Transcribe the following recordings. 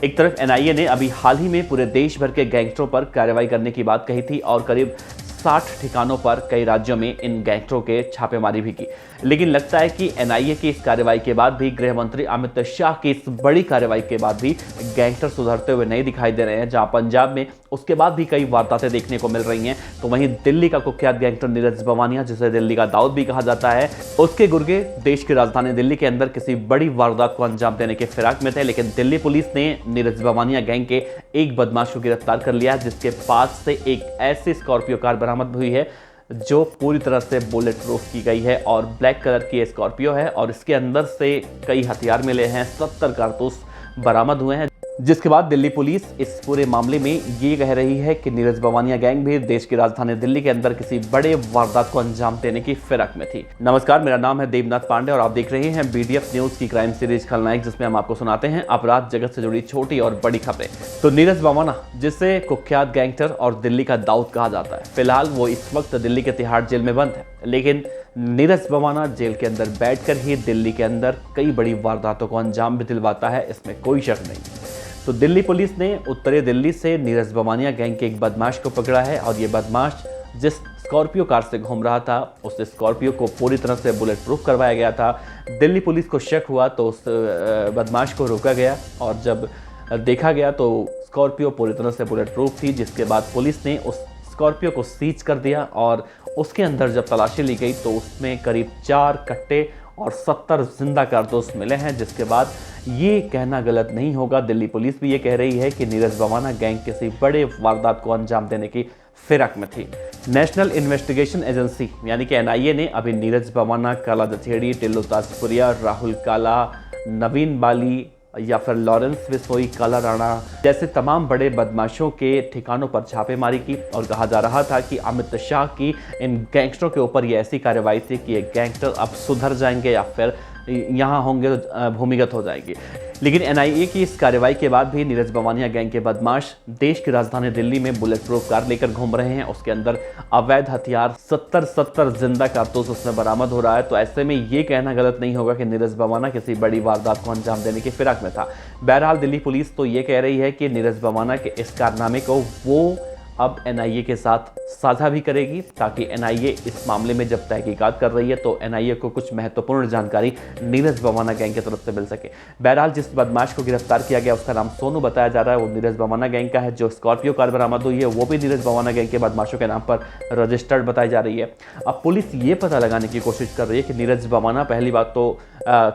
एक तरफ एनआईए ने अभी हाल ही में पूरे देश भर के गैंगस्टरों पर कार्रवाई करने की बात कही थी और करीब 60 ठिकानों पर कई राज्यों में इन गैंगस्टरों के छापेमारी भी की। लेकिन लगता है कि एनआईए की इस कार्रवाई के बाद भी, गृह मंत्री अमित शाह की इस बड़ी कार्रवाई के बाद भी गैंगस्टर सुधरते हुए नहीं दिखाई दे रहे हैं। जहां पंजाब में उसके बाद भी कई वारदातें देखने को मिल रही हैं, तो वहीं दिल्ली का कुख्यात गैंगस्टर नीरज बवानिया, जिसे दिल्ली का दाऊद भी कहा जाता है, उसके गुर्गे देश की राजधानी दिल्ली के अंदर किसी बड़ी वारदात को अंजाम देने के फिराक में थे। लेकिन दिल्ली पुलिस ने नीरज बवानिया गैंग के एक बदमाश को गिरफ्तार कर लिया, जिसके पास से एक ऐसी स्कॉर्पियो कार बरामद हुई है जो पूरी तरह से बुलेट प्रूफ की गई है और ब्लैक कलर की स्कॉर्पियो है और इसके अंदर से कई हथियार मिले हैं, 70 कारतूस बरामद हुए हैं। जिसके बाद दिल्ली पुलिस इस पूरे मामले में ये कह रही है कि नीरज बवानिया गैंग भी देश की राजधानी दिल्ली के अंदर किसी बड़े वारदात को अंजाम देने की फिराक में थी। नमस्कार, मेरा नाम है देवनाथ पांडे और आप देख रहे हैं बीडीएफ न्यूज की क्राइम सीरीज खलनायक, जिसमें हम आपको सुनाते हैं अपराध जगत से जुड़ी छोटी और बड़ी खबरें। तो नीरज बवाना, जिसे कुख्यात गैंगस्टर और दिल्ली का दाऊद कहा जाता है, फिलहाल वो इस वक्त दिल्ली के तिहाड़ जेल में बंद है। लेकिन नीरज बवाना जेल के अंदर बैठकर ही दिल्ली के अंदर कई बड़ी वारदातों को अंजाम भी दिलवाता है, इसमें कोई शक नहीं। तो दिल्ली पुलिस ने उत्तरी दिल्ली से नीरज बवानिया गैंग के एक बदमाश को पकड़ा है और ये बदमाश जिस स्कॉर्पियो कार से घूम रहा था, उस स्कॉर्पियो को पूरी तरह से बुलेट प्रूफ करवाया गया था। दिल्ली पुलिस को शक हुआ तो उस बदमाश को रोका गया और जब देखा गया तो स्कॉर्पियो पूरी तरह से बुलेट प्रूफ थी, जिसके बाद पुलिस ने उस स्कॉर्पियो को सीज कर दिया और उसके अंदर जब तलाशी ली गई तो उसमें करीब 4 कट्टे और 70 जिंदा कारतूस मिले हैं। जिसके बाद ये कहना गलत नहीं होगा, दिल्ली पुलिस भी ये कह रही है कि नीरज बवाना गैंग किसी बड़े वारदात को अंजाम देने की फिराक में थी। नेशनल इन्वेस्टिगेशन एजेंसी यानी कि एनआईए ने अभी नीरज बवाना, काला दशेड़ी, टिल्लू ताजपुरिया, राहुल काला, नवीन बाली या फिर लॉरेंस बिश्नोई, काला राणा जैसे तमाम बड़े बदमाशों के ठिकानों पर छापेमारी की और कहा जा रहा था कि अमित शाह की इन गैंगस्टरों के ऊपर ये ऐसी कार्रवाई थी कि ये गैंगस्टर अब सुधर जाएंगे या फिर यहाँ होंगे तो भूमिगत हो जाएगी। लेकिन एनआईए की इस कार्रवाई के बाद भी नीरज बवानिया गैंग के बदमाश देश की राजधानी दिल्ली में बुलेट प्रूफ कार लेकर घूम रहे हैं। उसके अंदर अवैध हथियार 70 जिंदा कारतूस उसमें बरामद हो रहा है। तो ऐसे में ये कहना गलत नहीं होगा कि नीरज बवाना किसी बड़ी वारदात को अंजाम देने की फिराक में था। बहरहाल दिल्ली पुलिस तो ये कह रही है कि नीरज बवाना के इस कारनामे को वो अब एनआईए के साथ साझा भी करेगी, ताकि एनआईए इस मामले में जब तहकीकात कर रही है तो एनआईए को कुछ महत्वपूर्ण जानकारी नीरज बवाना गैंग की तरफ से मिल सके। बहरहाल जिस बदमाश को गिरफ्तार किया गया उसका नाम सोनू बताया जा रहा है, वो नीरज बवाना गैंग का है। जो स्कॉर्पियो कार बरामद हुई है वो भी नीरज बवाना गैंग के बदमाशों के नाम पर रजिस्टर्ड बताई जा रही है। अब पुलिस ये पता लगाने की कोशिश कर रही है कि नीरज बवाना पहली बात तो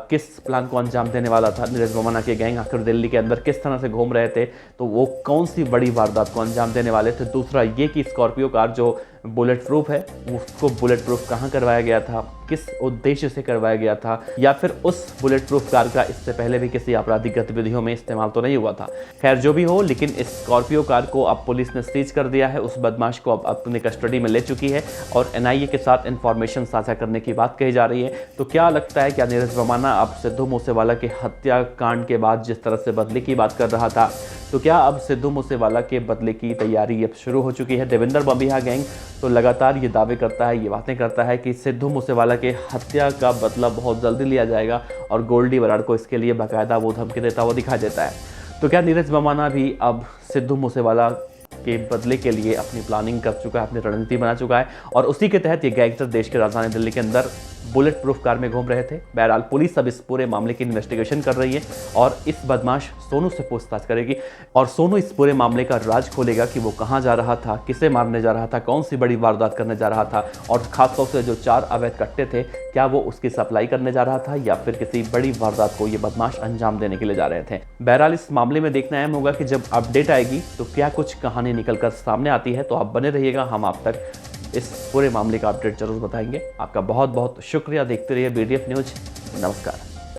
किस प्लान को अंजाम देने वाला था। नीरज बवाना के गैंग आखिर दिल्ली के अंदर किस तरह से घूम रहे थे, तो वो कौन सी बड़ी वारदात को अंजाम देने वाले थे। दूसरा ये कि स्कॉर्पियो कार जो बुलेट प्रूफ है उसको बुलेट प्रूफ कहाँ करवाया गया था, किस उद्देश्य से करवाया गया था, या फिर उस बुलेट प्रूफ कार का इससे पहले भी किसी आपराधिक गतिविधियों में इस्तेमाल तो नहीं हुआ था। खैर जो भी हो, लेकिन इस स्कॉर्पियो कार को अब पुलिस ने सीज कर दिया है, उस बदमाश को अब अपने कस्टडी में ले चुकी है और एनआईए के साथ इंफॉर्मेशन साझा करने की बात कही जा रही है। तो क्या लगता है, क्या नीरज बवाना अब सिद्धू मूसेवाला के हत्याकांड के बाद जिस तरह से बदले की बात कर रहा था, तो क्या अब सिद्धू मूसेवाला के बदले की तैयारी अब शुरू हो चुकी है। देवेंद्र बबिया गैंग तो लगातार ये दावे करता है, ये बातें करता है कि सिद्धू मूसेवाला के हत्या का बदला बहुत जल्दी लिया जाएगा और गोल्डी बराड़ को इसके लिए बाकायदा वो धमकी देता हुआ दिखाई देता है। तो क्या नीरज बवाना भी अब सिद्धू मूसेवाला के बदले के लिए अपनी प्लानिंग कर चुका है, अपनी रणनीति बना चुका है और उसी के तहत ये गैंगस्टर देश की राजधानी दिल्ली के अंदर बुलेट प्रूफ कार में घूम रहे थे। बहरहाल पुलिस अब इस पूरे मामले की इन्वेस्टिगेशन कर रही है और इस बदमाश सोनू से पूछताछ करेगी और सोनू इस पूरे मामले का राज खोलेगा कि वो कहाँ जा रहा था, किसे मारने जा रहा था, कौन सी बड़ी वारदात करने जा रहा था और खासतौर से जो 4 अवैध कट्टे थे, क्या वो उसकी सप्लाई करने जा रहा था या फिर किसी बड़ी वारदात को ये बदमाश अंजाम देने के लिए जा रहे थे। बहरहाल इस मामले में देखना अहम होगा कि जब अपडेट आएगी तो क्या कुछ कहानी निकलकर सामने आती है। तो आप बने रहिएगा, हम आप तक इस पूरे मामले का अपडेट जरूर बताएंगे। आपका बहुत बहुत शुक्रिया। देखते रहिए बीडीएफ न्यूज। नमस्कार।